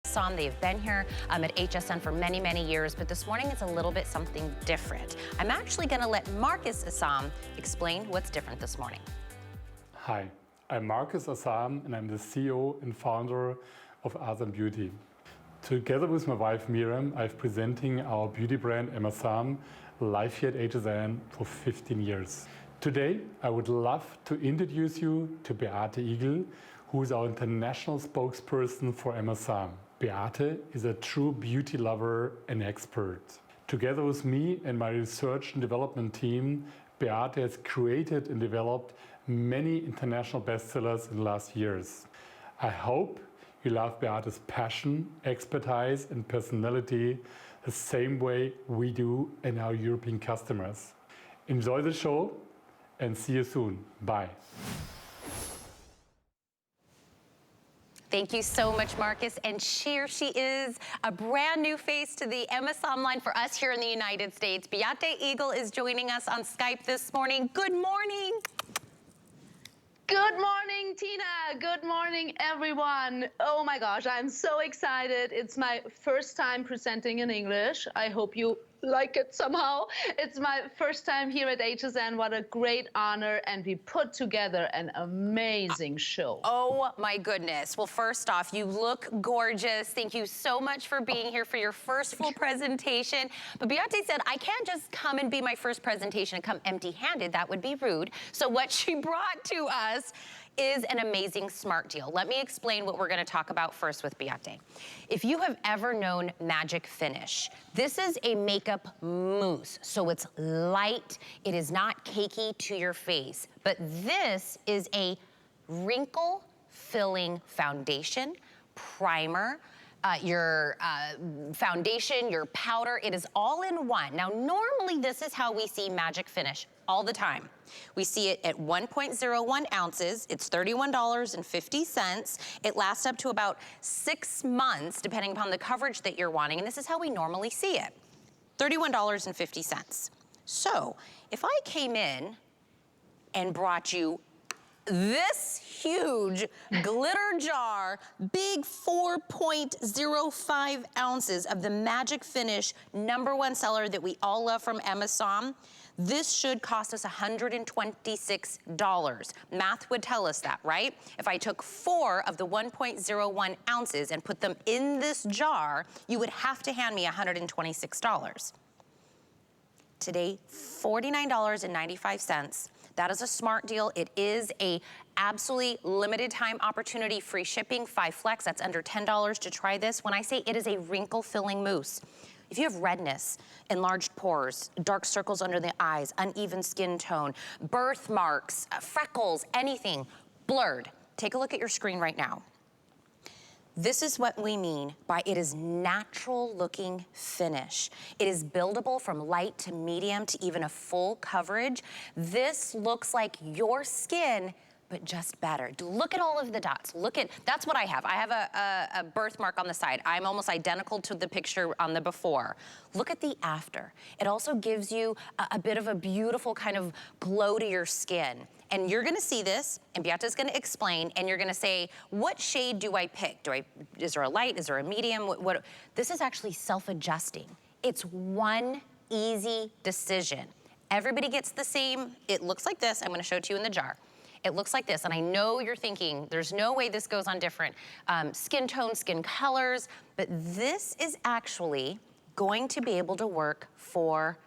Asam. They've been here at HSN for many, many years, but this morning it's a little bit something different. I'm actually going to let Marcus Asam explain what's different this morning. Hi, I'm Marcus Asam and I'm the CEO and founder of Asam Beauty. Together with my wife Miriam, I'm presenting our beauty brand Asam live here at HSN for 15 years. Today, I would love to introduce you to Beate Igel, who is our international spokesperson for Asam. Beate is a true beauty lover and expert. Together with me and my research and development team, Beate has created and developed many international bestsellers in the last years. I hope you love Beate's passion, expertise and personality the same way we do and our European customers. Enjoy the show and see you soon. Bye. Thank you so much, Marcus. And here she is, a brand new face to the Asam line for us here in the United States. Beate Igel is joining us on Skype this morning. Good morning. Good morning, Tina. Good morning, everyone. Oh my gosh, I'm so excited. It's my first time presenting in English. I hope you like it somehow. It's my first time here at HSN. What a great honor. And we put together an amazing show. Oh my goodness. Well, first off, you look gorgeous. Thank you so much for being here for your first full presentation. But Beate said, I can't just come and be my first presentation and come empty-handed. That would be rude. So what she brought to us is an amazing smart deal. Let me explain what we're gonna talk about first with Beate. If you have ever known Magic Finish, this is a makeup mousse. So it's light, it is not cakey to your face, but this is a wrinkle filling foundation, primer, your foundation, your powder, it is all in one. Now, normally this is how we see Magic Finish all the time. We see it at 1.01 ounces. It's $31.50. It lasts up to about 6 months, depending upon the coverage that you're wanting, and this is how we normally see it, $31.50. So, if I came in and brought you this huge glitter jar, big 4.05 ounces of the Magic Finish #1 seller that we all love from Asam, this should cost us $126. Math would tell us that, right? If I took 4 of the 1.01 ounces and put them in this jar, you would have to hand me $126. Today, $49.95. That is a smart deal. It is a absolutely limited time opportunity, free shipping, 5 flex. That's under $10 to try this. When I say it is a wrinkle filling mousse, if you have redness, enlarged pores, dark circles under the eyes, uneven skin tone, birthmarks, freckles, anything, blurred, take a look at your screen right now. This is what we mean by it is natural looking finish. It is buildable from light to medium to even a full coverage. This looks like your skin, but just better. Look at all of the dots. Look at, that's what I have. I have a birthmark on the side. I'm almost identical to the picture on the before. Look at the after. It also gives you a bit of a beautiful kind of glow to your skin. And you're gonna see this, and Beate's gonna explain, and you're gonna say, what shade do I pick? Is there a light, is there a medium? What? This is actually self-adjusting. It's one easy decision. Everybody gets the same, it looks like this. I'm gonna show it to you in the jar. It looks like this, and I know you're thinking, there's no way this goes on different skin tones, skin colors, but this is actually going to be able to work for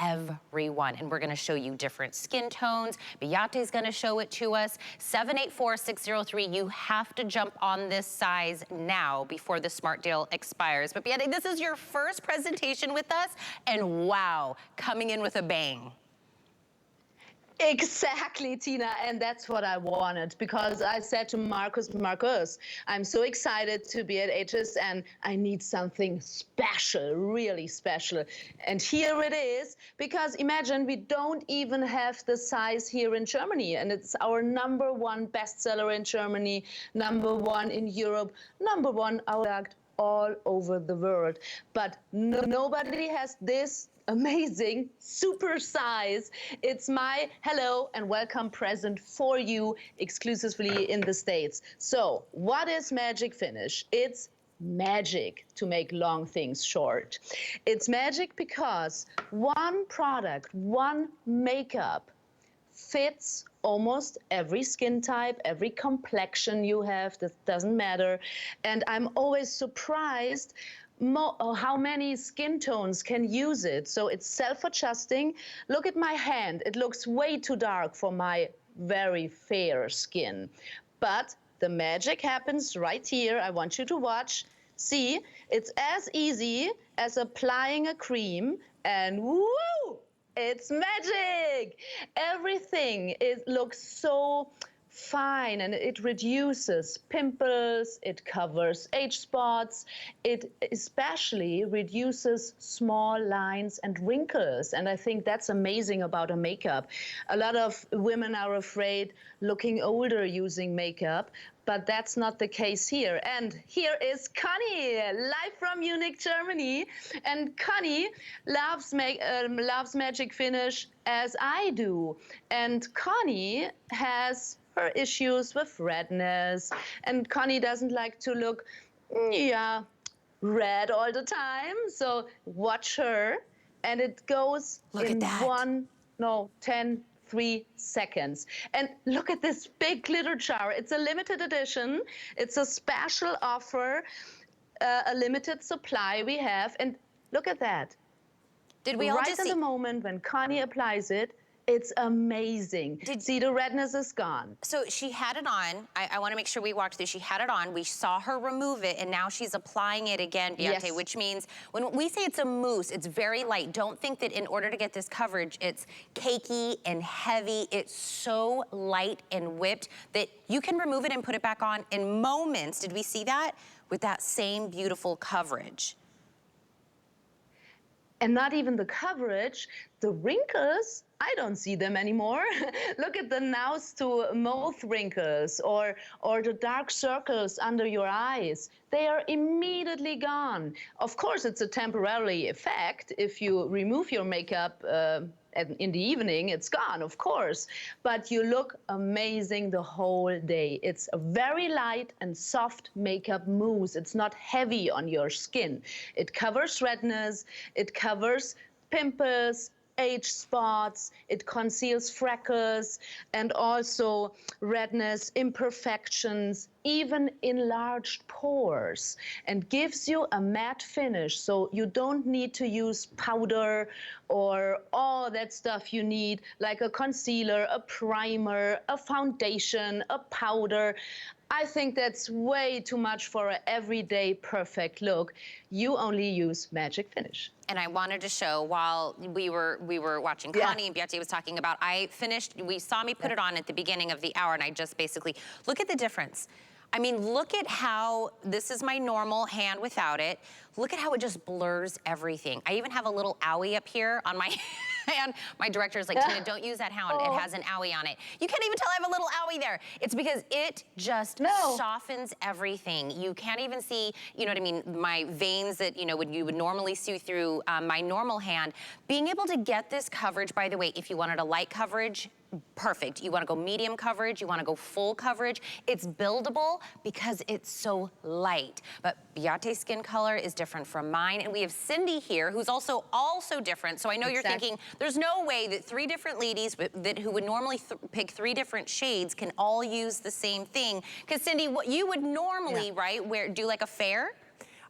everyone. And we're gonna show you different skin tones. Beate's gonna show it to us. 784-603, you have to jump on this size now before the smart deal expires. But Beate, this is your first presentation with us, and wow, coming in with a bang. Exactly, Tina, and that's what I wanted, because I said to Marcus, I'm so excited to be at HSN. I need something special, really special. And here it is, because imagine we don't even have the size here in Germany, and it's our #1 bestseller in Germany, #1 in Europe, #1 all over the world. But nobody has this amazing super size. It's my hello and welcome present for you exclusively in the States. So what is Magic Finish? It's magic, to make long things short. It's magic because one product, one makeup fits almost every skin type, every complexion you have, that doesn't matter. And I'm always surprised how many skin tones can use it. So it's self-adjusting. Look at my hand. It looks way too dark for my very fair skin. But the magic happens right here. I want you to watch. See, it's as easy as applying a cream, and woo! It's magic! Everything looks so fine, and it reduces pimples, it covers age spots, it especially reduces small lines and wrinkles. And I think that's amazing about a makeup. A lot of women are afraid looking older using makeup, but that's not the case here. And here is Connie, live from Munich, Germany. And Connie loves Magic Finish as I do. And Connie has her issues with redness. And Connie doesn't like to look, red all the time. So watch her. And it goes in 3 seconds. And look at this big glitter jar. It's a limited edition. It's a special offer, a limited supply we have. And look at that. Did we all right just at see? The moment when Connie applies it, it's amazing. See, the redness is gone. So she had it on. I want to make sure we walked through. She had it on. We saw her remove it, and now she's applying it again, Beate, Yes. which means when we say it's a mousse, it's very light. Don't think that in order to get this coverage, it's cakey and heavy. It's so light and whipped that you can remove it and put it back on in moments. Did we see that? With that same beautiful coverage. And not even the coverage, the wrinkles, I don't see them anymore. Look at the nose to mouth wrinkles or the dark circles under your eyes. They are immediately gone. Of course, it's a temporary effect. If you remove your makeup in the evening, it's gone, of course. But you look amazing the whole day. It's a very light and soft makeup mousse. It's not heavy on your skin. It covers redness, it covers pimples, age spots, it conceals freckles, and also redness, imperfections, even enlarged pores, and gives you a matte finish. So you don't need to use powder or all that stuff you need, like a concealer, a primer, a foundation, a powder. I think that's way too much for an everyday perfect look. You only use Magic Finish. And I wanted to show, while we were watching Connie and Beate was talking about, I finished, we saw me put it on at the beginning of the hour, and I just basically, look at the difference. I mean, look at how, this is my normal hand without it. Look at how it just blurs everything. I even have a little owie up here on my hand. My director is like, Tina, don't use that hand. It has an owie on it. You can't even tell I have a little owie there. It's because it just softens everything. You can't even see, you know what I mean, my veins that, you know, you would normally see through my normal hand. Being able to get this coverage, by the way, if you wanted a light coverage, perfect. You want to go medium coverage, you want to go full coverage. It's buildable because it's so light. But Beate's skin color is different from mine, and we have Cindy here, who's also different. So I know you're thinking, there's no way that 3 different ladies who would normally pick 3 different shades can all use the same thing. Because Cindy, what you would normally, right, do like a fair?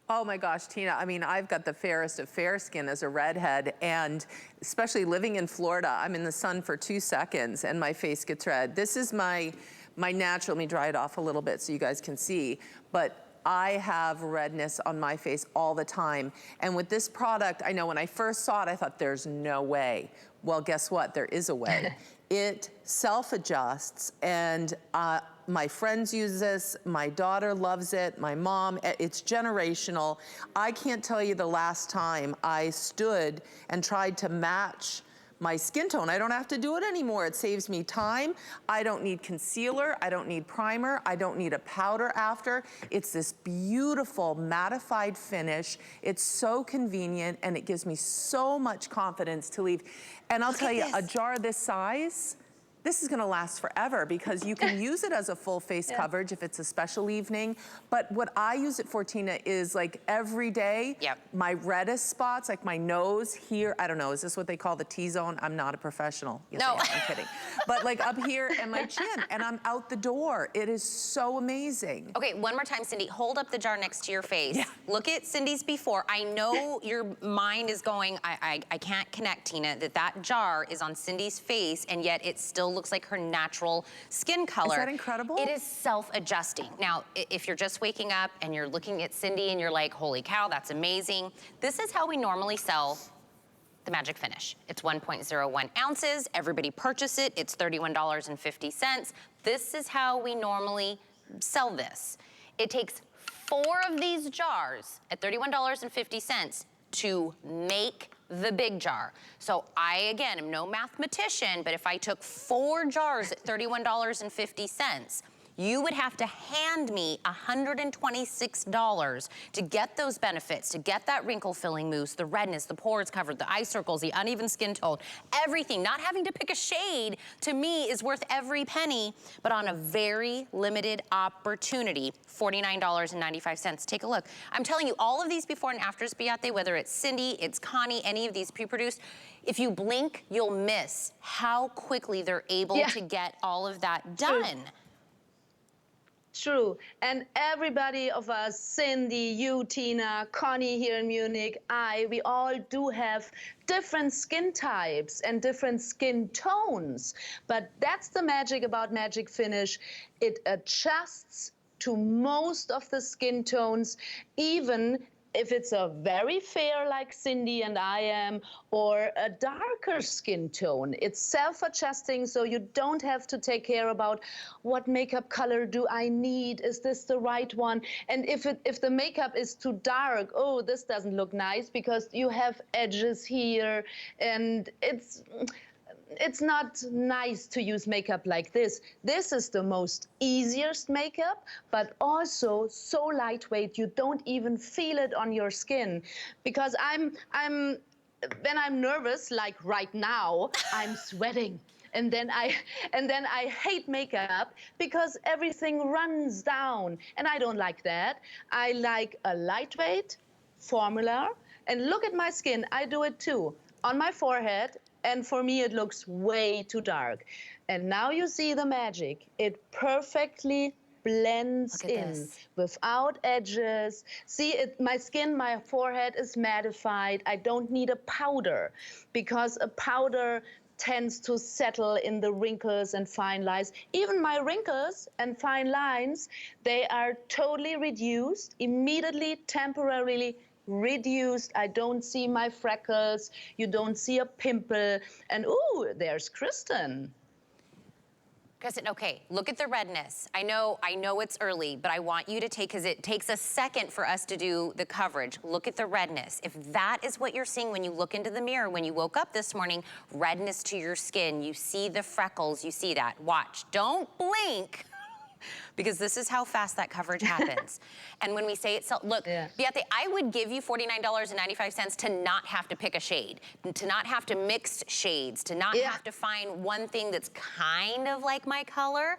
Oh my gosh, Tina, I mean, I've got the fairest of fair skin as a redhead, and especially living in Florida, I'm in the sun for 2 seconds and my face gets red. This is my natural, let me dry it off a little bit so you guys can see, but I have redness on my face all the time. And with this product, I know when I first saw it, I thought there's no way. Well, guess what? There is a way. It self-adjusts, and my friends use this, my daughter loves it, my mom, it's generational. I can't tell you the last time I stood and tried to match my skin tone. I don't have to do it anymore. It saves me time. I don't need concealer. I don't need primer. I don't need a powder after. It's this beautiful mattified finish. It's so convenient, and it gives me so much confidence to leave. And I'll tell you, a jar this size this is gonna last forever because you can use it as a full face coverage if it's a special evening. But what I use it for, Tina, is like every day, my reddest spots, like my nose here, I don't know, is this what they call the T-zone? I'm not a professional. Yes, no. I'm kidding. But like up here and my chin, and I'm out the door. It is so amazing. Okay, one more time, Cindy, hold up the jar next to your face. Look at Cindy's before. I know your mind is going, I can't connect, Tina, that jar is on Cindy's face, and yet it still looks like her natural skin color. Is that incredible? It is self-adjusting. Now, if you're just waking up and you're looking at Cindy and you're like, holy cow, that's amazing. This is how we normally sell the Magic Finish. It's 1.01 ounces. Everybody purchase it. It's $31.50. This is how we normally sell this. It takes 4 of these jars at $31.50 to make the big jar. So I, again, am no mathematician, but if I took 4 jars at $31.50, you would have to hand me $126 to get those benefits, to get that wrinkle filling mousse, the redness, the pores covered, the eye circles, the uneven skin tone, everything. Not having to pick a shade, to me, is worth every penny, but on a very limited opportunity, $49.95. Take a look. I'm telling you, all of these before and afters, Beate, whether it's Cindy, it's Connie, any of these pre-produced, if you blink, you'll miss how quickly they're able to get all of that done. True. And everybody of us, Cindy, you, Tina, Connie here in Munich, we all do have different skin types and different skin tones. But that's the magic about Magic Finish. It adjusts to most of the skin tones, even if it's a very fair like Cindy and I am, or a darker skin tone. It's self-adjusting, so you don't have to take care about what makeup color do I need, is this the right one? And if the makeup is too dark, oh, this doesn't look nice because you have edges here, and it's not nice to use makeup like this. This is the most easiest makeup, but also so lightweight you don't even feel it on your skin. Because when I'm nervous, like right now, I'm sweating. And then I hate makeup because everything runs down, and I don't like that. I like a lightweight formula, and look at my skin. I do it too on my forehead. And for me, it looks way too dark. And now you see the magic. It perfectly blends in without edges. See, my skin, my forehead is mattified. I don't need a powder because a powder tends to settle in the wrinkles and fine lines. Even my wrinkles and fine lines, they are totally reduced, immediately, temporarily reduced. I don't see my freckles. You don't see a pimple. And ooh, there's Kristen. Kristen, okay, look at the redness. I know it's early, but I want you to because it takes a second for us to do the coverage. Look at the redness. If that is what you're seeing when you look into the mirror, when you woke up this morning, redness to your skin, you see the freckles, you see that. Watch, don't blink. Because this is how fast that coverage happens. And when we say it's, look, Beate, I would give you $49.95 to not have to pick a shade, to not have to mix shades, to not have to find one thing that's kind of like my color.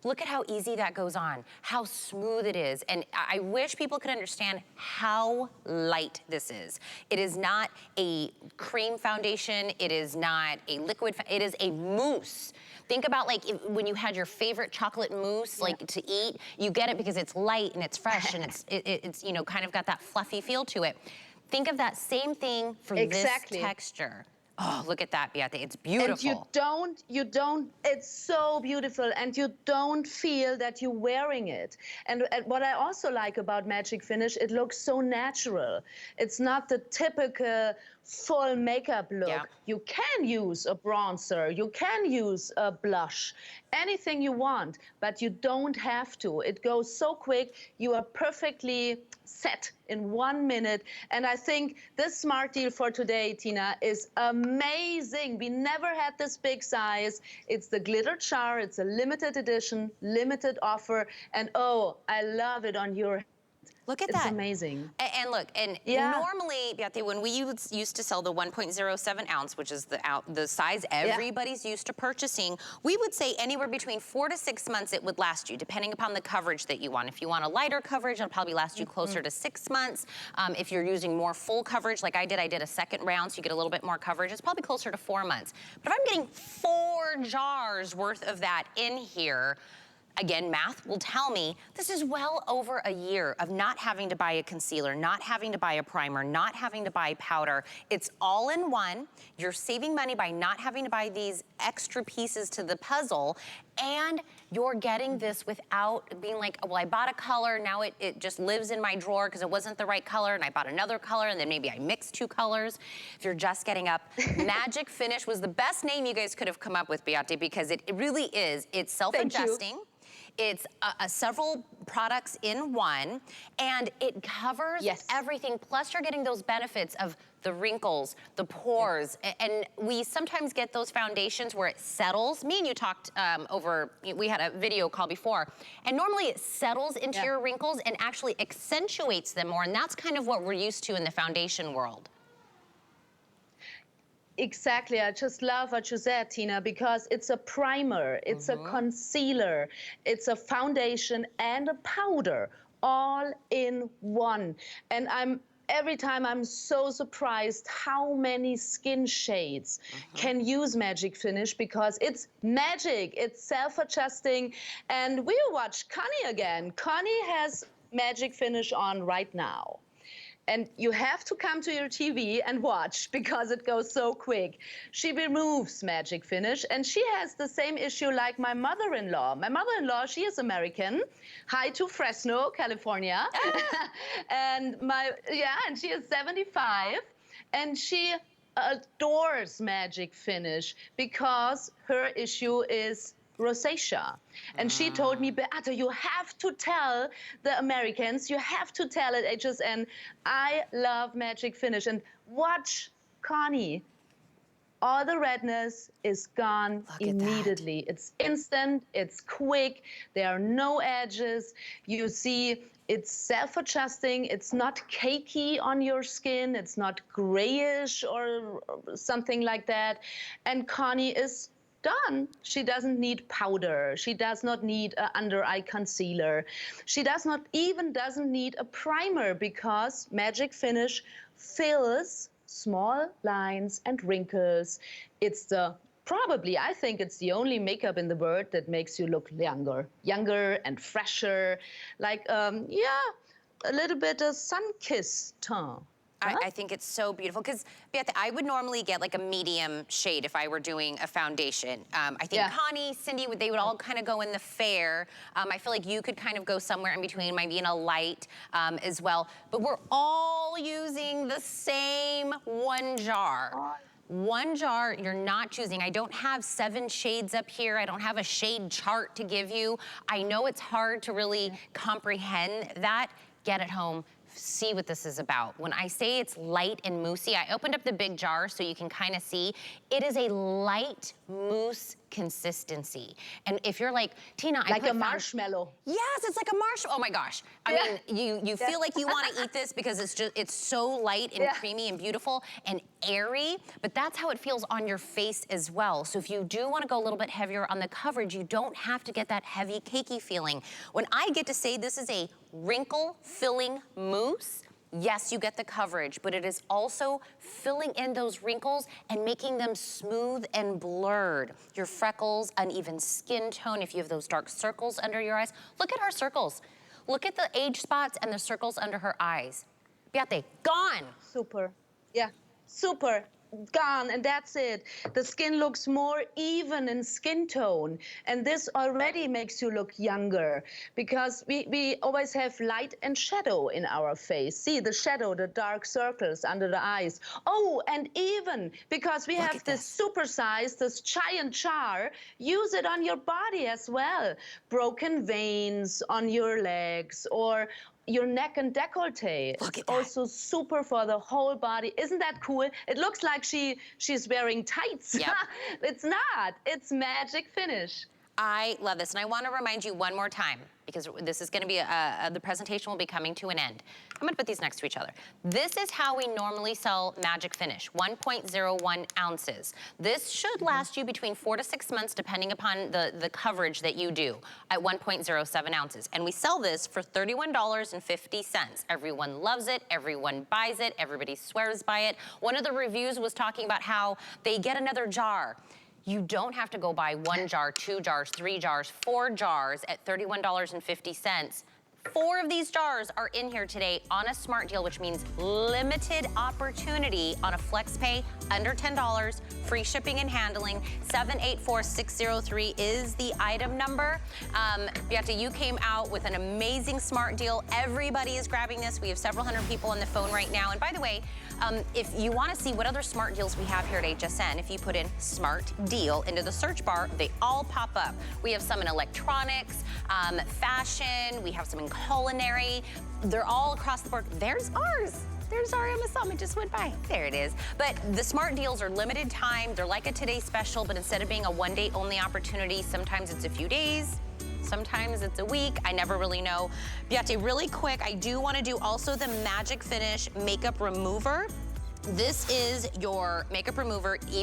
Look at how easy that goes on, how smooth it is. And I wish people could understand how light this is. It is not a cream foundation. It is not a liquid, it is a mousse. Think about like when you had your favorite chocolate mousse, like to eat, you get it because it's light and it's fresh and it's you know, kind of got that fluffy feel to it. Think of that same thing for this texture. Oh, look at that, Beate, it's beautiful. And you don't, it's so beautiful, and you don't feel that you're wearing it. And what I also like about Magic Finish, it looks so natural. It's not the typical full makeup look. You can use a bronzer, you can use a blush, anything you want, but you don't have to. It goes so quick, you are perfectly set in 1 minute. And I think this smart deal for today, Tina, is amazing. We never had this big size. It's the glitter jar, it's a limited edition, limited offer, and oh, I love it on your hands. Look at it's that. It's amazing. And look, and normally, Beate, when we used to sell the 1.07 ounce, which is the size everybody's used to purchasing, we would say anywhere between 4 to 6 months it would last you, depending upon the coverage that you want. If you want a lighter coverage, it'll probably last you closer to 6 months. If you're using more full coverage, like I did a second round, so you get a little bit more coverage, it's probably closer to 4 months. But if I'm getting 4 jars worth of that in here, again, math will tell me this is well over a year of not having to buy a concealer, not having to buy a primer, not having to buy powder. It's all in one. You're saving money by not having to buy these extra pieces to the puzzle, and you're getting this without being like, well, I bought a color, now it just lives in my drawer because it wasn't the right color, and I bought another color, and then maybe I mixed 2 colors. If you're just getting up, Magic Finish was the best name you guys could have come up with, Beate, because it really is. It's self-adjusting. It's several products in one, and it covers everything. Plus, you're getting those benefits of the wrinkles, the pores, and we sometimes get those foundations where it settles. Me and you talked we had a video call before, and normally it settles into your wrinkles and actually accentuates them more, and that's kind of what we're used to in the foundation world. Exactly. I just love what you said, Tina, because it's a primer, it's a concealer, it's a foundation and a powder all in one. And every time I'm so surprised how many skin shades can use Magic Finish, because it's magic, it's self-adjusting. And we'll watch Connie again. Connie has Magic Finish on right now. And you have to come to your TV and watch because it goes so quick. She removes Magic Finish, and she has the same issue like my mother-in-law. My mother-in-law, she is American. Hi to Fresno, California. and she is 75, and she adores Magic Finish because her issue is rosacea. And she told me, Beate, you have to tell the Americans, you have to tell it, HSN, I love Magic Finish. And watch Connie. All the redness is gone immediately. It's instant, it's quick, there are no edges. You see, it's self-adjusting, it's not cakey on your skin, it's not grayish or something like that. And Connie is done. She doesn't need powder. She does not need an under-eye concealer. She doesn't need a primer, because Magic Finish fills small lines and wrinkles. It's I think it's the only makeup in the world that makes you look younger and fresher, like, a little bit of sun-kissed tone. I think it's so beautiful, because Beate, I would normally get like a medium shade if I were doing a foundation. I think Connie, Cindy, they would all kind of go in the fair. I feel like you could kind of go somewhere in between, maybe in a light as well. But we're all using the same one jar. One jar, you're not choosing. I don't have 7 shades up here. I don't have a shade chart to give you. I know it's hard to really comprehend that. Get it home. See what this is about. When I say it's light and moussey, I opened up the big jar so you can kind of see. It is a light mousse consistency. And if you're like, Tina, like a marshmallow. Yes, it's like a marshmallow. Oh my gosh. I mean, you feel like you want to eat this because it's so light and creamy and beautiful and airy, but that's how it feels on your face as well. So if you do want to go a little bit heavier on the coverage, you don't have to get that heavy, cakey feeling. When I get to say this is a wrinkle filling mousse, yes, you get the coverage, but it is also filling in those wrinkles and making them smooth and blurred. Your freckles, uneven skin tone, if you have those dark circles under your eyes. Look at her circles. Look at the age spots and the circles under her eyes. Beate, gone. Super. Yeah, super. Gone, and that's it. The skin looks more even in skin tone, and this already makes you look younger, because we always have light and shadow in our face. See the shadow, the dark circles under the eyes. Oh, and even because we have this super size, this giant jar, use it on your body as well. Broken veins on your legs or your neck and décolleté. It's also super for the whole body. Isn't that cool? It looks like she's wearing tights. Yep. It's not. It's Magic Finish. I love this, and I want to remind you one more time, because this is going to be, the presentation will be coming to an end. I'm going to put these next to each other. This is how we normally sell Magic Finish, 1.01 ounces. This should last you between 4 to 6 months, depending upon the coverage that you do, at 1.07 ounces. And we sell this for $31.50. Everyone loves it, everyone buys it, everybody swears by it. One of the reviews was talking about how they get another jar. You don't have to go buy 1 jar, 2 jars, 3 jars, 4 jars at $31.50. 4 of these jars are in here today on a smart deal, which means limited opportunity on a flex pay under $10, free shipping and handling. 784603 is the item number. Beate, you came out with an amazing smart deal. Everybody is grabbing this. We have several hundred people on the phone right now. And by the way, if you want to see what other smart deals we have here at HSN, if you put in smart deal into the search bar, they all pop up. We have some in electronics, fashion, we have some in culinary. They're all across the board. There's ours. There's our Asam. It just went by. There it is. But the smart deals are limited time. They're like a Today Special, but instead of being a one-day only opportunity, sometimes it's a few days. Sometimes it's a week. I never really know. Beate, really quick, I do want to do also the Magic Finish Makeup Remover. This is your makeup remover.